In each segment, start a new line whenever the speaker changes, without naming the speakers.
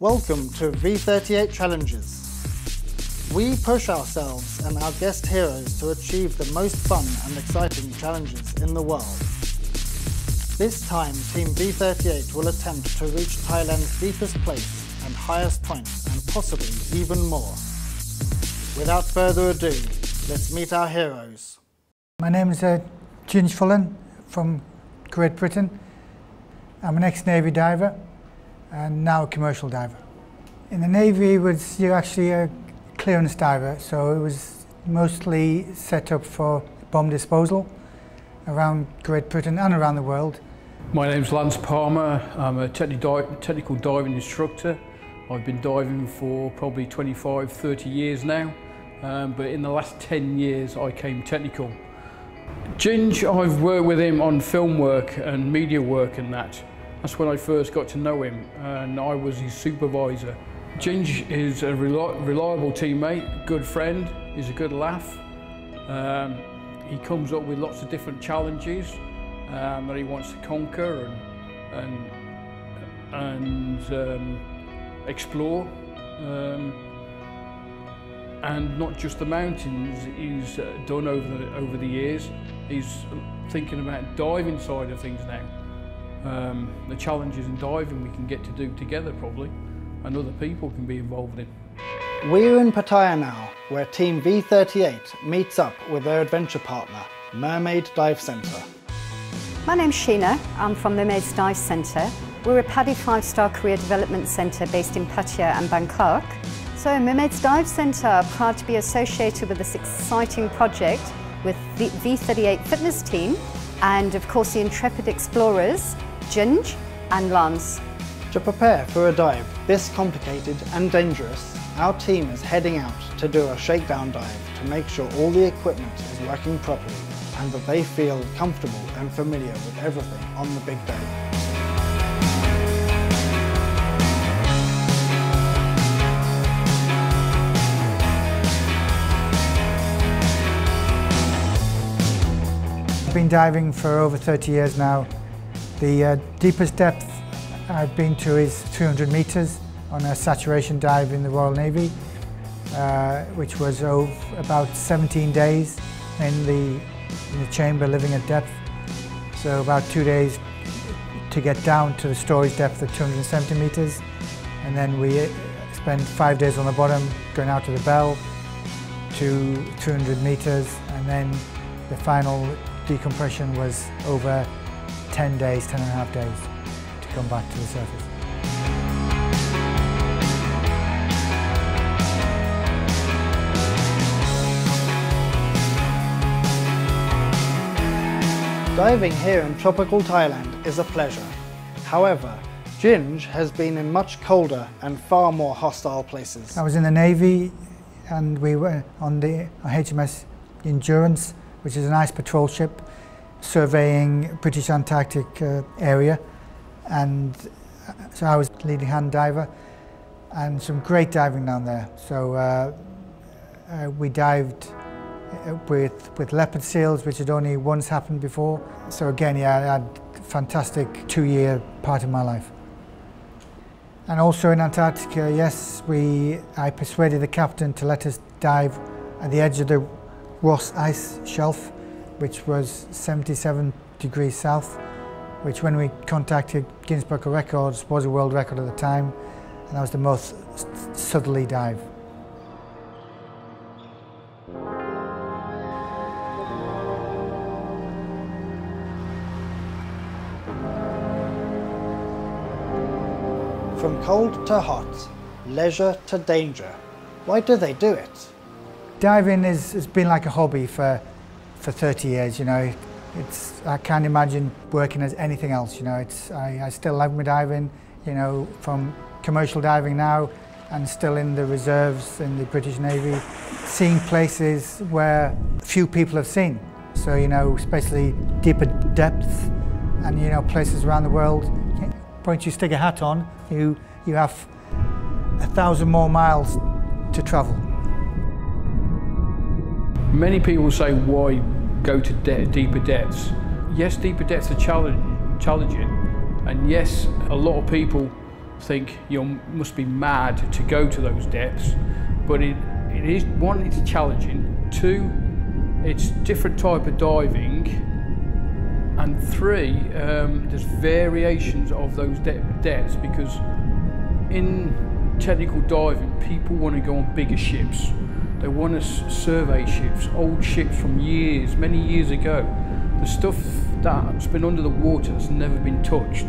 Welcome to V38 Challenges. We push ourselves and our guest heroes to achieve the most fun and exciting challenges in the world. This time, Team V38 will attempt to reach Thailand's deepest place and highest points, and possibly even more. Without further ado, let's meet our heroes.
My name is Ginge Fullen from Great Britain. I'm an ex-Navy diver and now a commercial diver. In the Navy, you're actually a clearance diver, so it was mostly set up for bomb disposal around Great Britain and around the world.
My name's Lance Palmer. I'm a technical diving instructor. I've been diving for probably 25-30 years now, but in the last 10 years I came technical. Ginge, I've worked with him on film work and media work and that. That's when I first got to know him, and I was his supervisor. Ginge is a reliable teammate, good friend, he's a good laugh. He comes up with lots of different challenges that he wants to conquer and explore. And not just the mountains he's done over the years. He's thinking about diving side of things now. The challenges in diving we can get to do together probably, and other people can be involved in.
We're in Pattaya now, where Team V38 meets up with their adventure partner, Mermaid Dive Centre.
My name's Sheena, I'm from Mermaid's Dive Centre. We're a PADI 5-star career development centre based in Pattaya and Bangkok. So Mermaid's Dive Centre are proud to be associated with this exciting project with the V38 Fitness team and of course the intrepid explorers, Ginge and Lance.
To prepare for a dive this complicated and dangerous, our team is heading out to do a shakedown dive to make sure all the equipment is working properly and that they feel comfortable and familiar with everything on the big day.
I've been diving for over 30 years now. The deepest depth I've been to is 300 meters on a saturation dive in the Royal Navy, which was about 17 days in the chamber living at depth. So about 2 days to get down to the storage depth of 270 meters. And then we spent 5 days on the bottom going out to the bell to 200 meters, and then the final decompression was over 10 days, 10 and a half days to come back to the surface.
Diving here in tropical Thailand is a pleasure. However, Ginge has been in much colder and far more hostile places.
I was in the Navy and we were on the HMS Endurance, which is an ice patrol ship surveying British Antarctic area, and so I was leading hand diver, and some great diving down there. So we dived with leopard seals, which had only once happened before. So again, yeah, I had a fantastic 2-year part of my life. And also in Antarctica, yes, I persuaded the captain to let us dive at the edge of the Ross ice shelf, which was 77 degrees south, which when we contacted Guinness Book of Records was a world record at the time, and that was the most southerly dive.
From cold to hot, leisure to danger. Why do they do it?
Diving has been like a hobby for 30 years, you know. I can't imagine working as anything else, you know. I still love my diving, you know, from commercial diving now and still in the reserves in the British Navy, seeing places where few people have seen. So, you know, especially deeper depths and, you know, places around the world. Once you stick a hat on, you have 1,000 more miles to travel.
Many people say, why go to deeper depths? Yes, deeper depths are challenging, and yes, a lot of people think you must be mad to go to those depths, but it is, one, it's challenging, two, it's different type of diving, and three, there's variations of those depths, because in technical diving, people want to go on bigger ships. They want to survey ships, old ships from years, many years ago. The stuff that's been under the water that's never been touched.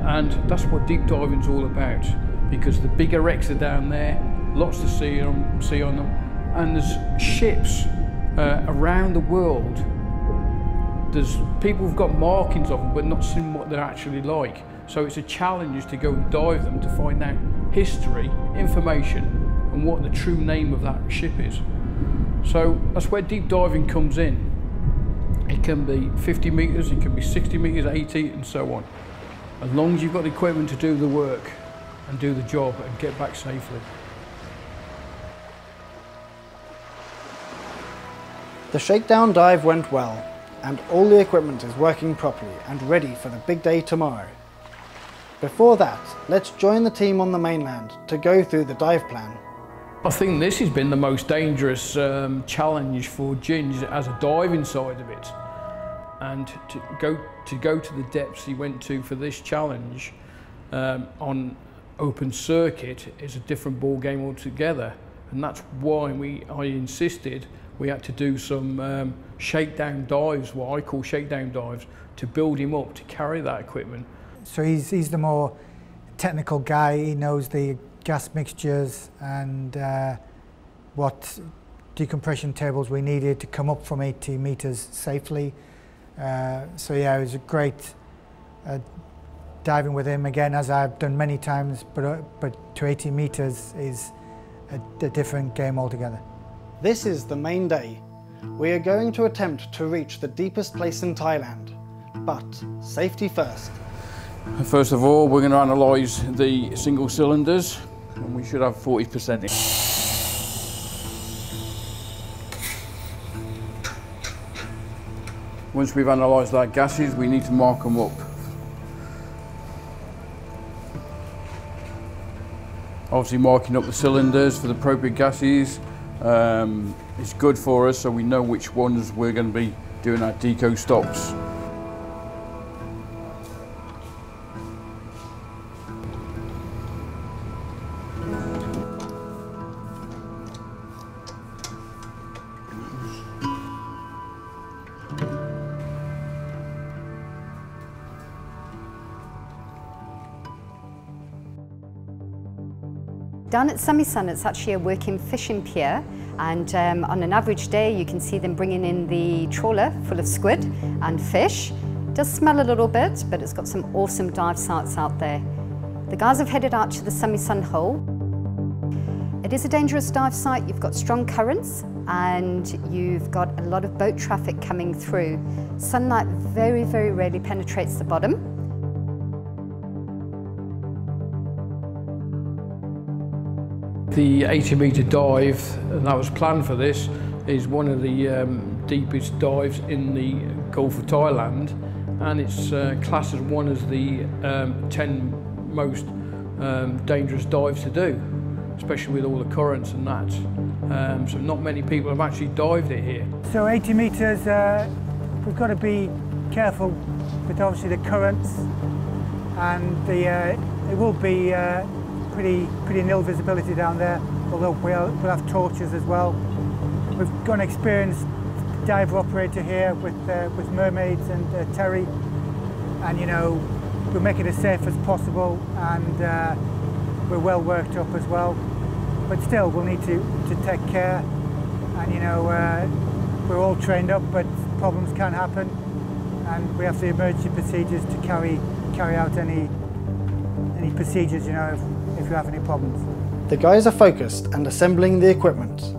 And that's what deep diving's all about, because the bigger wrecks are down there, lots to see on them, and there's ships around the world. There's people who've got markings of them but not seen what they're actually like. So it's a challenge to go and dive them to find out history, information, and what the true name of that ship is. So that's where deep diving comes in. It can be 50 metres, it can be 60 metres, 80, and so on. As long as you've got the equipment to do the work and do the job and get back safely.
The shakedown dive went well, and all the equipment is working properly and ready for the big day tomorrow. Before that, let's join the team on the mainland to go through the dive plan.
I think this has been the most dangerous challenge for Ginge as a diving side of it. And to go to the depths he went to for this challenge on open circuit is a different ball game altogether. And that's why I insisted we had to do some shakedown dives, what I call shakedown dives, to build him up to carry that equipment.
So he's the more technical guy. He knows the gas mixtures and what decompression tables we needed to come up from 80 metres safely. So yeah, it was a great diving with him again, as I've done many times, but to 80 metres is a different game altogether.
This is the main day. We are going to attempt to reach the deepest place in Thailand, but safety first.
First of all, we're going to analyse the single cylinders, and we should have 40% in. Once we've analysed our gases, we need to mark them up. Obviously, marking up the cylinders for the appropriate gases is good for us, so we know which ones we're going to be doing our deco stops.
Down at Samisun, it's actually a working fishing pier, and on an average day you can see them bringing in the trawler full of squid and fish. It does smell a little bit, but it's got some awesome dive sites out there. The guys have headed out to the Samisun hole. It is a dangerous dive site. You've got strong currents and you've got a lot of boat traffic coming through. Sunlight very, very rarely penetrates the bottom.
The 80-metre dive that was planned for this is one of the deepest dives in the Gulf of Thailand, and it's classed as one of the 10 most dangerous dives to do, especially with all the currents and that. So not many people have actually dived it here.
So 80 metres, we've got to be careful with obviously the currents, and it will be pretty nil visibility down there, although we'll have torches as well. We've got an experienced diver operator here with mermaids and Terry, and you know, we'll make it as safe as possible, and we're well worked up as well. But still, we'll need to take care, and you know, we're all trained up, but problems can happen, and we have the emergency procedures to carry out any procedures, you know, if you have any problems.
The guys are focused and assembling the equipment.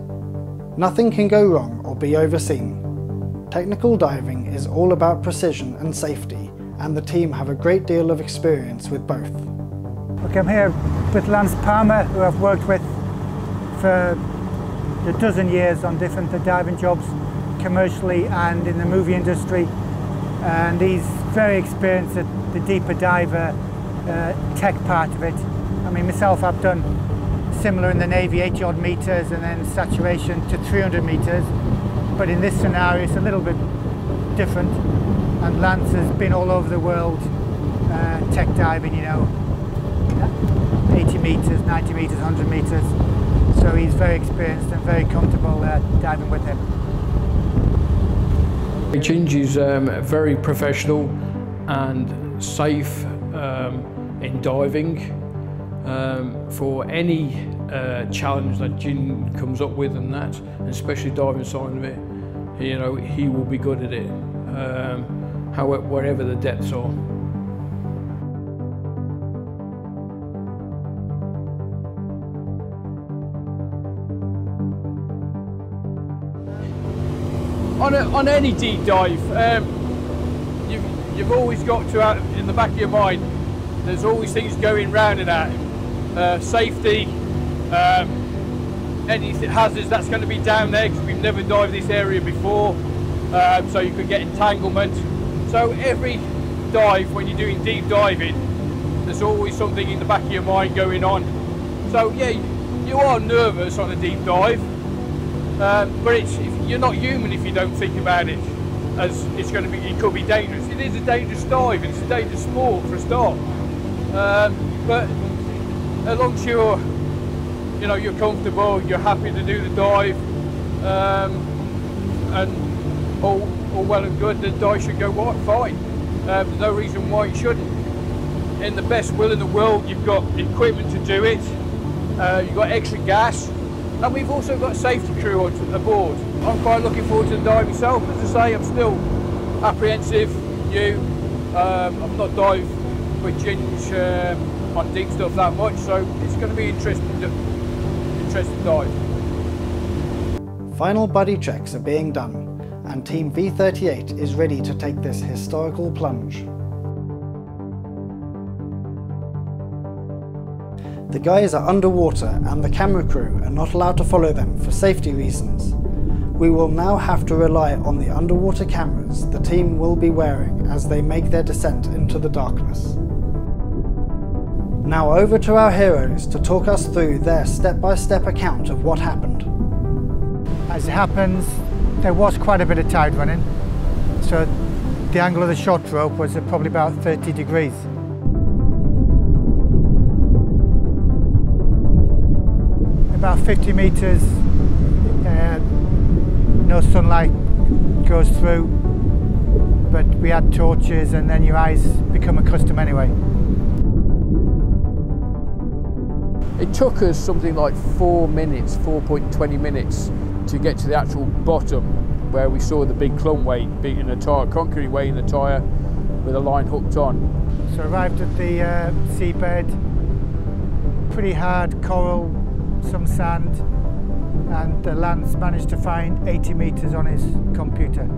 Nothing can go wrong or be overseen. Technical diving is all about precision and safety, and the team have a great deal of experience with both.
Okay, I'm here with Lance Palmer, who I've worked with for a dozen years on different diving jobs, commercially and in the movie industry, and he's very experienced at the deeper diver tech part of it. I mean, myself, I've done similar in the Navy, 80 odd meters and then saturation to 300 meters. But in this scenario, it's a little bit different. And Lance has been all over the world, tech diving, you know, 80 meters, 90 meters, 100 meters. So he's very experienced and very comfortable diving with him.
Ginge is very professional and safe in diving. For any challenge that Ginge comes up with and that, and especially diving side of it, you know, he will be good at it, wherever the depths are. On any deep dive, you've always got to have in the back of your mind, there's always things going round and out. Safety, any hazards that's going to be down there, because we've never dived this area before, so you could get entanglement. So every dive, when you're doing deep diving, there's always something in the back of your mind going on. So yeah, you are nervous on a deep dive, but you're not human if you don't think about it, as it could be dangerous. It is a dangerous dive, it's a dangerous sport for a start. But as long as you're comfortable, you're happy to do the dive, and all well and good, the dive should go fine. There's no reason why it shouldn't. In the best will in the world, you've got equipment to do it, you've got extra gas, and we've also got a safety crew aboard. I'm quite looking forward to the dive myself. As I say, I'm still apprehensive, I've not dived with Ginge on deep stuff that much, so it's going to be interesting dive.
Final buddy checks are being done, and Team V38 is ready to take this historical plunge. The guys are underwater and the camera crew are not allowed to follow them for safety reasons. We will now have to rely on the underwater cameras the team will be wearing as they make their descent into the darkness. Now over to our heroes to talk us through their step-by-step account of what happened.
As it happens, there was quite a bit of tide running, so the angle of the shot rope was at probably about 30 degrees. About 50 meters, no sunlight goes through, but we had torches and then your eyes become accustomed anyway.
It took us something like 4.20 minutes to get to the actual bottom where we saw the big clump weight beating a tyre, concrete weight in the tyre with a line hooked on.
So arrived at the seabed, pretty hard coral, some sand, and Lance managed to find 80 meters on his computer.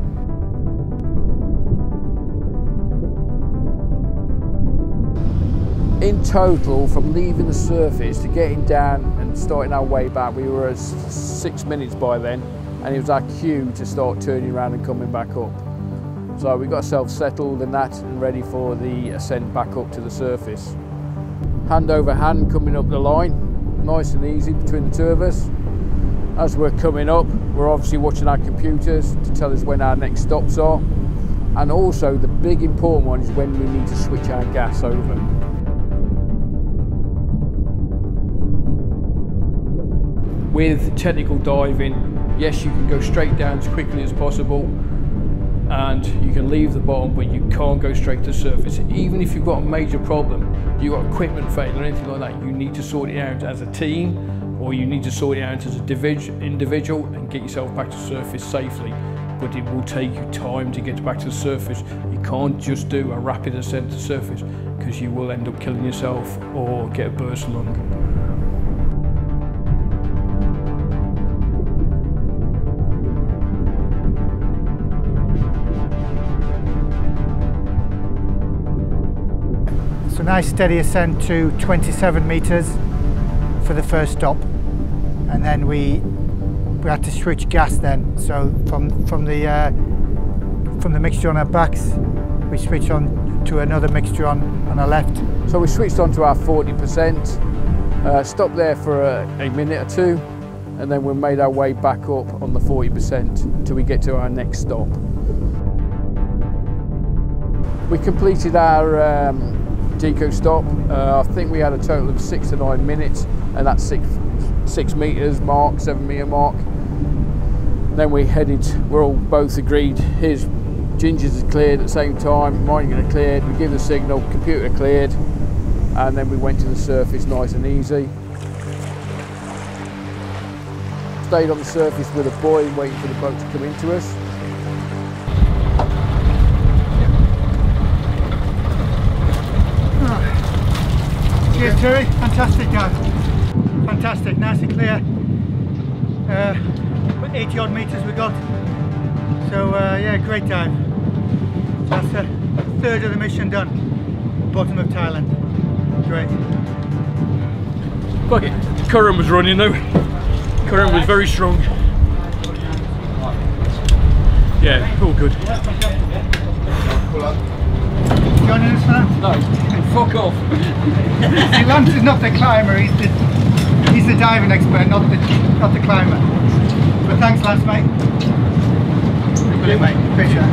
In total, from leaving the surface to getting down and starting our way back, we were at 6 minutes by then, and it was our cue to start turning around and coming back up. So we got ourselves settled in that and ready for the ascent back up to the surface. Hand over hand coming up the line, nice and easy between the two of us. As we're coming up, we're obviously watching our computers to tell us when our next stops are, and also the big important one is when we need to switch our gas over. With technical diving, yes, you can go straight down as quickly as possible and you can leave the bottom, but you can't go straight to the surface. Even if you've got a major problem, you've got equipment failure or anything like that, you need to sort it out as a team, or you need to sort it out as an individual and get yourself back to the surface safely. But it will take you time to get back to the surface. You can't just do a rapid ascent to the surface, because you will end up killing yourself or get a burst lung.
So nice steady ascent to 27 meters for the first stop, and then we had to switch gas then. So from the mixture on our backs, we switched on to another mixture on our left.
So we switched on to our 40%, stopped there for a minute or two, and then we made our way back up on the 40% until we get to our next stop. We completed our deco stop. I think we had a total of 6 to 9 minutes, and that's 6 meters mark, 7 meter mark. Then we headed, we're all both agreed, his Ginge's is cleared at the same time, mine getting cleared, we give the signal, computer cleared, and then we went to the surface nice and easy. Stayed on the surface with a buoy waiting for the boat to come into us.
Cheers Terry, fantastic guys. Fantastic, nice and clear. 80 odd meters we got. So yeah, great dive. That's a third of the mission done. Bottom of Thailand. Great.
Fuck it, current was running though. Current was very strong. Yeah, all good.
Joining us for that?
No, fuck off.
See, Lance is not the climber, he's the diving expert, not the climber. But thanks Lance, mate. Brilliant, mate. Appreciate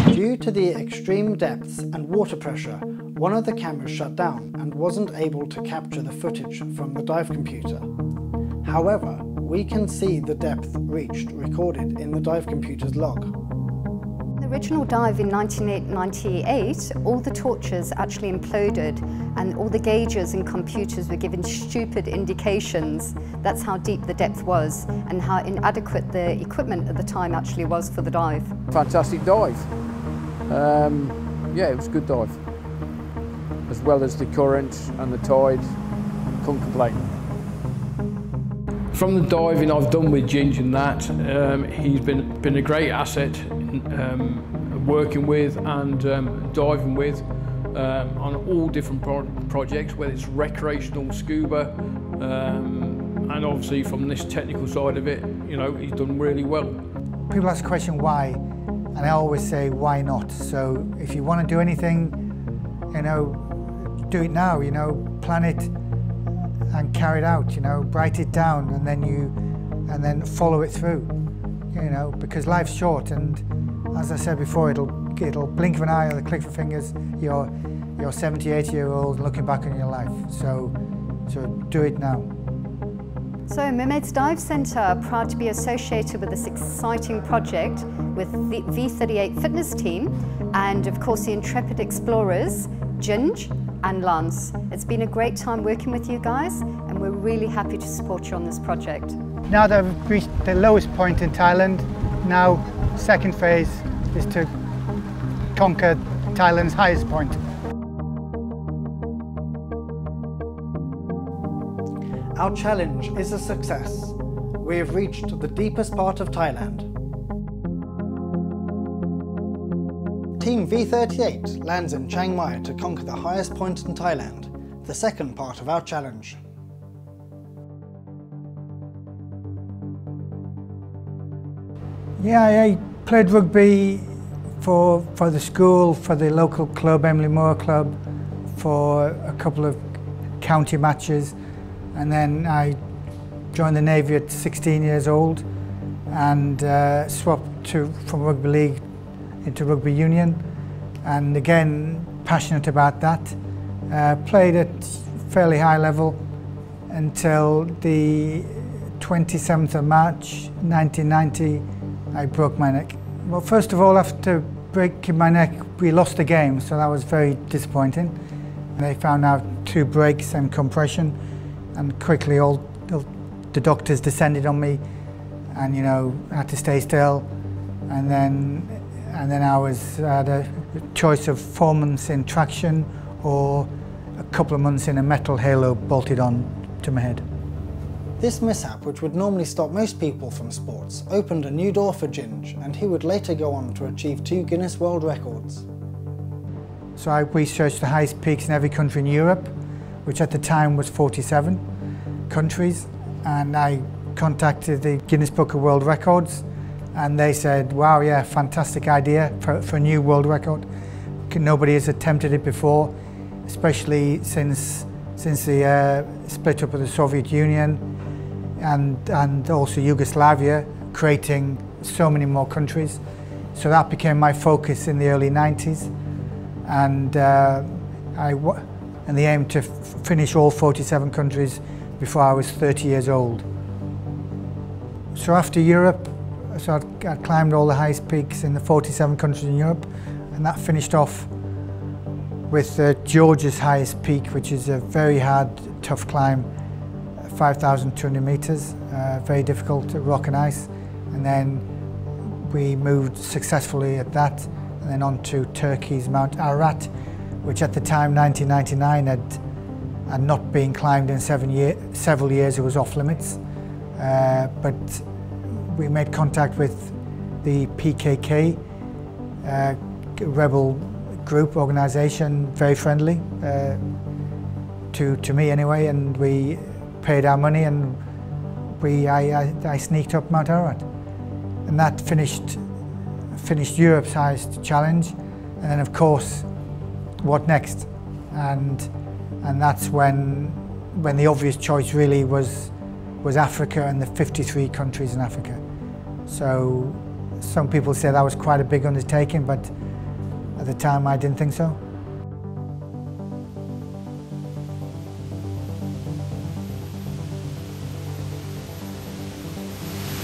it.
Due to the extreme depths and water pressure, one of the cameras shut down and wasn't able to capture the footage from the dive computer. However, we can see the depth reached recorded in the dive computer's log.
The original dive in 1998, all the torches actually imploded and all the gauges and computers were given stupid indications. That's how deep the depth was and how inadequate the equipment at the time actually was for the dive.
Fantastic dive. Yeah, it was a good dive. As well as the current and the tide, couldn't complain. From the diving I've done with Ginge and that, he's been a great asset working with and diving with on all different projects, whether it's recreational scuba and obviously from this technical side of it, you know, he's done really well.
People ask the question why, and I always say why not. So if you want to do anything, you know, do it now, you know, plan it and carry it out, you know, write it down and then follow it through, you know, because life's short, and as I said before, it'll blink of an eye or the click of fingers, you're 70, 80-year-old looking back on your life, so do it now.
So Mermaids Dive Centre are proud to be associated with this exciting project with the V38 Fitness team and of course the intrepid explorers, Ginge and Lance. It's been a great time working with you guys and we're really happy to support you on this project.
Now that we've reached the lowest point in Thailand, now second phase is to conquer Thailand's highest point.
Our challenge is a success. We have reached the deepest part of Thailand. Team V38 lands in Chiang Mai to conquer the highest point in Thailand, the second part of our challenge.
Yeah, I played rugby for the school, for the local club, Emily Moore Club, for a couple of county matches, and then I joined the Navy at 16 years old and swapped from rugby league into rugby union, and again passionate about that. Played at fairly high level until the 27th of March 1990 I broke my neck. Well, first of all, after breaking my neck we lost the game, so that was very disappointing. They found out 2 breaks and compression, and quickly all the doctors descended on me, and you know, I had to stay still, and then I had a choice of 4 months in traction or a couple of months in a metal halo bolted on to my head.
This mishap, which would normally stop most people from sports, opened a new door for Ginge, and he would later go on to achieve 2 Guinness World Records.
So I researched the highest peaks in every country in Europe, which at the time was 47 countries, and I contacted the Guinness Book of World Records And they said, wow, yeah, fantastic idea for a new world record. Nobody has attempted it before, especially since the split up of the Soviet Union and also Yugoslavia, creating so many more countries. So that became my focus in the early 90s. And the aim to finish all 47 countries before I was 30 years old. So after Europe, I climbed all the highest peaks in the 47 countries in Europe, and that finished off with Georgia's highest peak, which is a very hard, tough climb, 5,200 meters, very difficult rock and ice. And then we moved successfully at that, and then on to Turkey's Mount Ararat, which at the time, 1999, had not been climbed in several years. It was off limits, but we made contact with the PKK, rebel group organisation, very friendly to me anyway, and we paid our money and I sneaked up Mount Ararat, and that finished Europe's highest challenge. And then of course, what next? And that's when the obvious choice really was Africa and the 53 countries in Africa. So some people say that was quite a big undertaking, but at the time I didn't think so.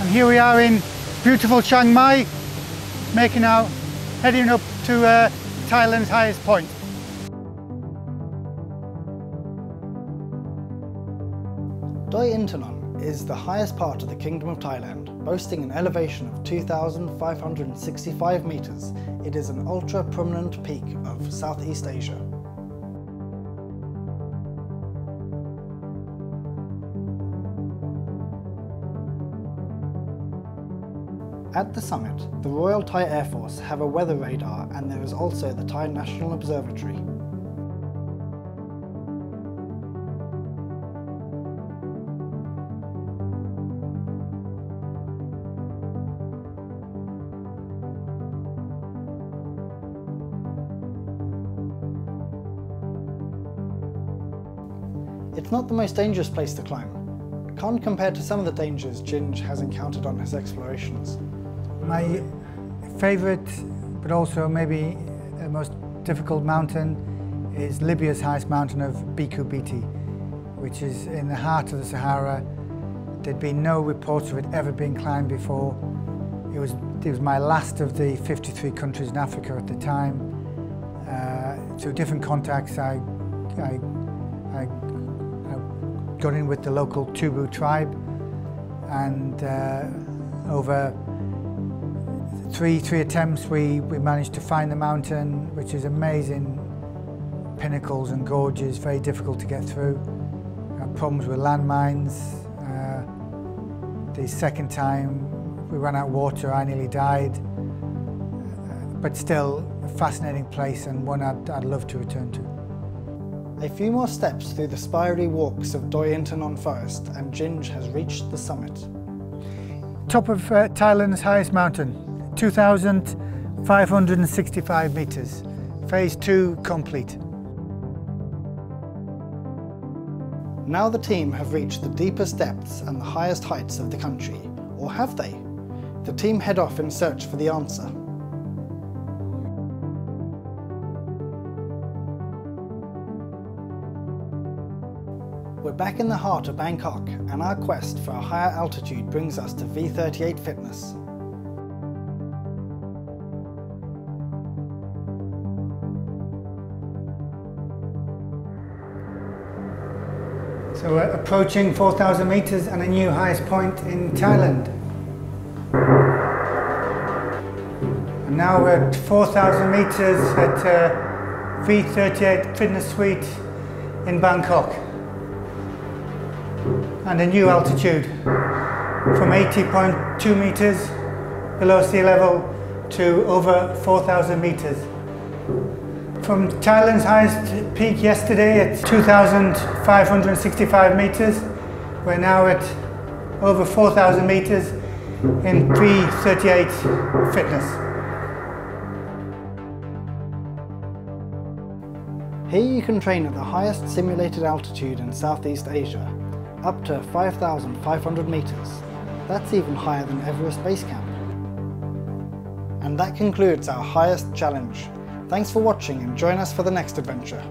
And here we are in beautiful Chiang Mai, heading up to Thailand's highest point.
Doi Inthanon is the highest part of the Kingdom of Thailand, boasting an elevation of 2,565 meters. It is an ultra-prominent peak of Southeast Asia. At the summit, the Royal Thai Air Force have a weather radar, and there is also the Thai National Observatory. It's not the most dangerous place to climb. Can't compare to some of the dangers Ginge has encountered on his explorations.
My favourite, but also maybe the most difficult mountain, is Libya's highest mountain of Biku Biti, which is in the heart of the Sahara. There'd been no reports of it ever being climbed before. It was my last of the 53 countries in Africa at the time. Through different contacts, I got in with the local Tubu tribe, and over three attempts we managed to find the mountain, which is amazing. Pinnacles and gorges, very difficult to get through. Problems with landmines. The second time we ran out of water, I nearly died. But still a fascinating place, and one I'd love to return to.
A few more steps through the spiry walks of Doi Inthanon forest and Ginge has reached the summit.
Top of Thailand's highest mountain, 2,565 meters. Phase 2 complete.
Now the team have reached the deepest depths and the highest heights of the country. Or have they? The team head off in search for the answer. We're back in the heart of Bangkok, and our quest for a higher altitude brings us to V38 Fitness.
So we're approaching 4,000 meters and a new highest point in Thailand. And now we're at 4,000 meters at V38 Fitness Suite in Bangkok. And a new altitude from 80.2 meters below sea level to over 4,000 meters. From Thailand's highest peak yesterday at 2,565 meters, we're now at over 4,000 meters, in V38 Fitness.
Here you can train at the highest simulated altitude in Southeast Asia, up to 5,500 meters. That's even higher than Everest Base Camp. And that concludes our highest challenge. Thanks for watching and join us for the next adventure.